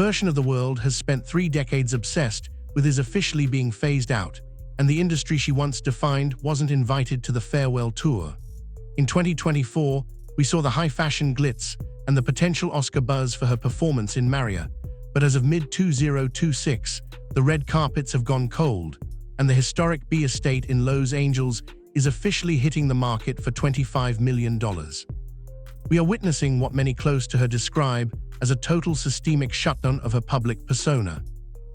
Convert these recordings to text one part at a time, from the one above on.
version of the world has spent 3 decades obsessed with is officially being phased out, and the industry she once defined wasn't invited to the farewell tour. In 2024, we saw the high-fashion glitz and the potential Oscar buzz for her performance in Maria, but as of mid-2026, the red carpets have gone cold, and the historic B estate in Los Angeles is officially hitting the market for $25 million. We are witnessing what many close to her describe as a total systemic shutdown of her public persona.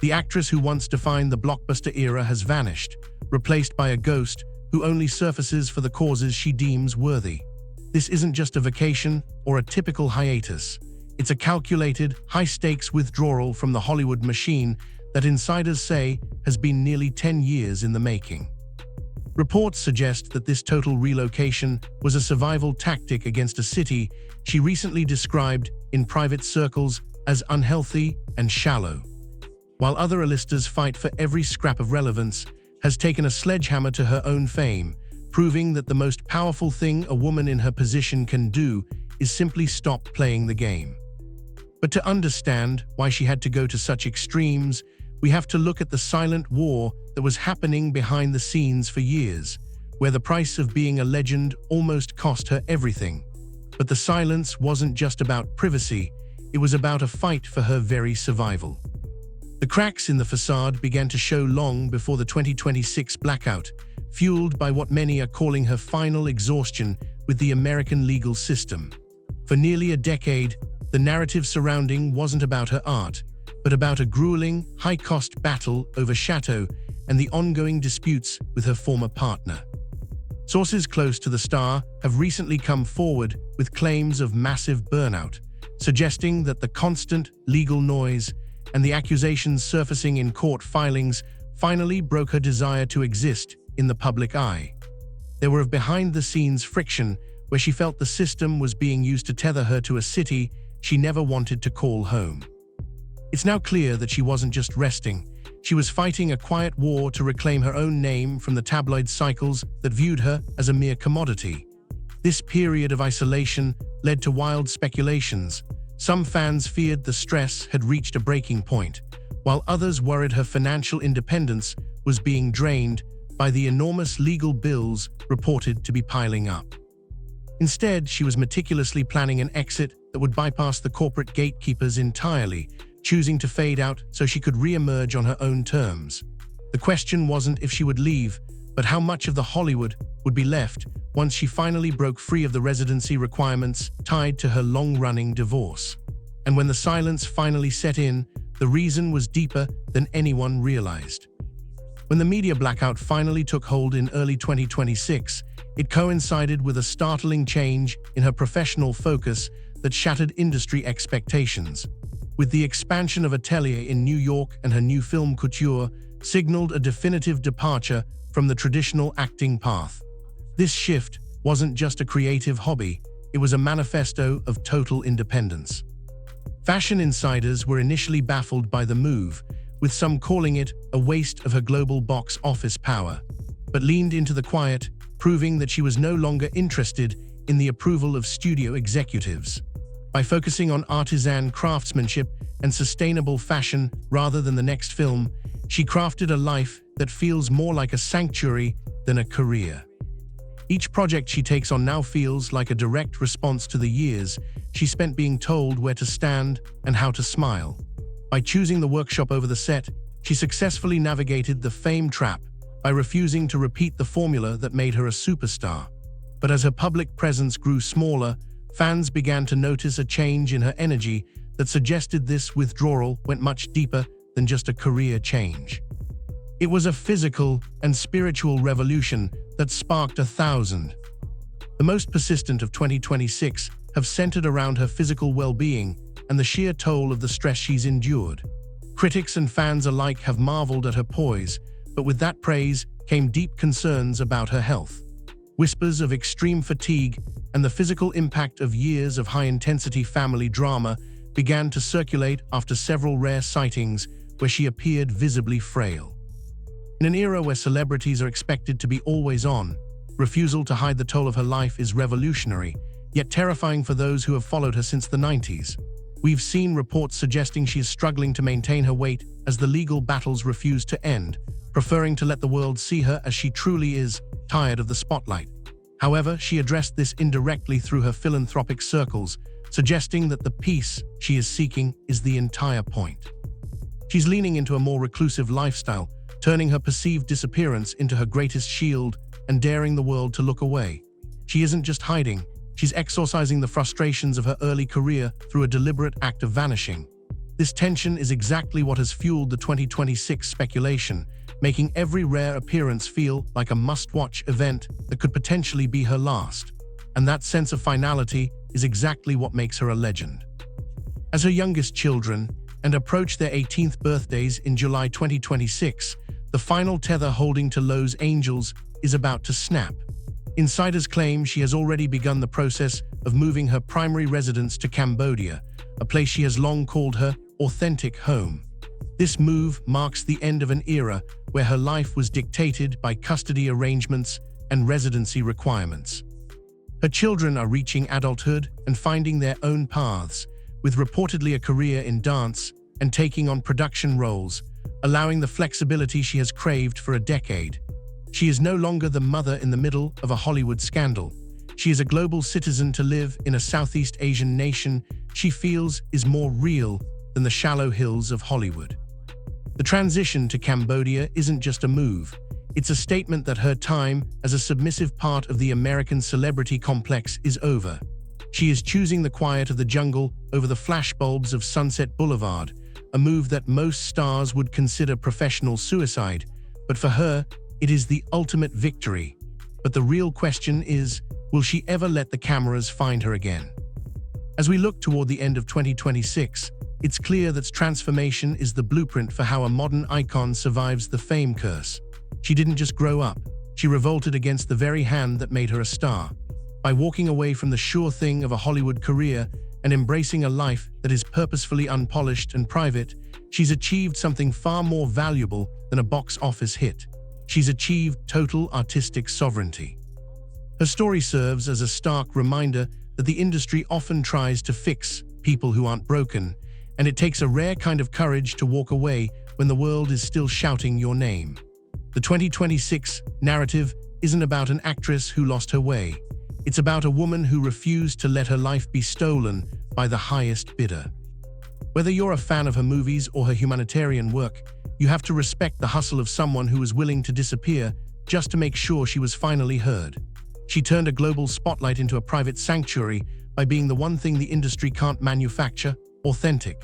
The actress who once defined the blockbuster era has vanished, replaced by a ghost who only surfaces for the causes she deems worthy. This isn't just a vacation or a typical hiatus. It's a calculated, high-stakes withdrawal from the Hollywood machine that insiders say has been nearly 10 years in the making. Reports suggest that this total relocation was a survival tactic against a city she recently described in private circles as unhealthy and shallow. While other A-listers fight for every scrap of relevance, has taken a sledgehammer to her own fame, proving that the most powerful thing a woman in her position can do is simply stop playing the game. But to understand why she had to go to such extremes, we have to look at the silent war that was happening behind the scenes for years, where the price of being a legend almost cost her everything. But the silence wasn't just about privacy, it was about a fight for her very survival. The cracks in the facade began to show long before the 2026 blackout, fueled by what many are calling her final exhaustion with the American legal system. For nearly a decade, the narrative surrounding wasn't about her art, but about a grueling, high-cost battle over Chateau and the ongoing disputes with her former partner. Sources close to the star have recently come forward with claims of massive burnout, suggesting that the constant legal noise and the accusations surfacing in court filings finally broke her desire to exist in the public eye. There were behind-the-scenes friction where she felt the system was being used to tether her to a city she never wanted to call home. It's now clear that she wasn't just resting, she was fighting a quiet war to reclaim her own name from the tabloid cycles that viewed her as a mere commodity. This period of isolation led to wild speculations. Some fans feared the stress had reached a breaking point, while others worried her financial independence was being drained by the enormous legal bills reported to be piling up. Instead, she was meticulously planning an exit that would bypass the corporate gatekeepers entirely, choosing to fade out so she could re-emerge on her own terms. The question wasn't if she would leave, but how much of the Hollywood would be left once she finally broke free of the residency requirements tied to her long-running divorce. And when the silence finally set in, the reason was deeper than anyone realized. When the media blackout finally took hold in early 2026, it coincided with a startling change in her professional focus that shattered industry expectations. With the expansion of Atelier in New York and her new film couture signaled a definitive departure from the traditional acting path. This shift wasn't just a creative hobby, it was a manifesto of total independence. Fashion insiders were initially baffled by the move, with some calling it a waste of her global box office power, but leaned into the quiet, proving that she was no longer interested in the approval of studio executives. By focusing on artisan craftsmanship and sustainable fashion rather than the next film, she crafted a life that feels more like a sanctuary than a career. Each project she takes on now feels like a direct response to the years she spent being told where to stand and how to smile. By choosing the workshop over the set, she successfully navigated the fame trap by refusing to repeat the formula that made her a superstar. But as her public presence grew smaller, fans began to notice a change in her energy that suggested this withdrawal went much deeper than just a career change. It was a physical and spiritual revolution that sparked 1,000. The most persistent of 2026 have centered around her physical well-being and the sheer toll of the stress she's endured. Critics and fans alike have marveled at her poise, but with that praise came deep concerns about her health. Whispers of extreme fatigue and the physical impact of years of high-intensity family drama began to circulate after several rare sightings where she appeared visibly frail. In an era where celebrities are expected to be always on, refusal to hide the toll of her life is revolutionary, yet terrifying for those who have followed her since the 90s. We've seen reports suggesting she is struggling to maintain her weight as the legal battles refuse to end, preferring to let the world see her as she truly is, tired of the spotlight. However, she addressed this indirectly through her philanthropic circles, suggesting that the peace she is seeking is the entire point. She's leaning into a more reclusive lifestyle, turning her perceived disappearance into her greatest shield and daring the world to look away. She isn't just hiding, she's exorcising the frustrations of her early career through a deliberate act of vanishing. This tension is exactly what has fueled the 2026 speculation, making every rare appearance feel like a must-watch event that could potentially be her last. And that sense of finality is exactly what makes her a legend. As her youngest children approach their 18th birthdays in July 2026, the final tether holding to Lo's angels is about to snap. Insiders claim she has already begun the process of moving her primary residence to Cambodia, a place she has long called her authentic home. This move marks the end of an era where her life was dictated by custody arrangements and residency requirements. Her children are reaching adulthood and finding their own paths, with reportedly a career in dance and taking on production roles, allowing the flexibility she has craved for a decade. She is no longer the mother in the middle of a Hollywood scandal. She is a global citizen to live in a Southeast Asian nation she feels is more real than the shallow hills of Hollywood. The transition to Cambodia isn't just a move. It's a statement that her time as a submissive part of the American celebrity complex is over. She is choosing the quiet of the jungle over the flashbulbs of Sunset Boulevard, a move that most stars would consider professional suicide, but for her, it is the ultimate victory. But the real question is, will she ever let the cameras find her again? As we look toward the end of 2026, it's clear that transformation is the blueprint for how a modern icon survives the fame curse. She didn't just grow up, she revolted against the very hand that made her a star. By walking away from the sure thing of a Hollywood career and embracing a life that is purposefully unpolished and private, she's achieved something far more valuable than a box office hit. She's achieved total artistic sovereignty. Her story serves as a stark reminder that the industry often tries to fix people who aren't broken, and it takes a rare kind of courage to walk away when the world is still shouting your name. The 2026 narrative isn't about an actress who lost her way. It's about a woman who refused to let her life be stolen by the highest bidder. Whether you're a fan of her movies or her humanitarian work, you have to respect the hustle of someone who was willing to disappear just to make sure she was finally heard. She turned a global spotlight into a private sanctuary by being the one thing the industry can't manufacture: authentic.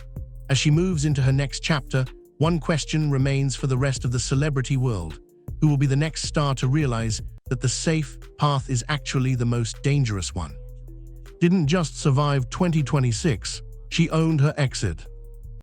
As she moves into her next chapter, one question remains for the rest of the celebrity world: who will be the next star to realize that the safe path is actually the most dangerous one? Didn't just survive 2026, she owned her exit.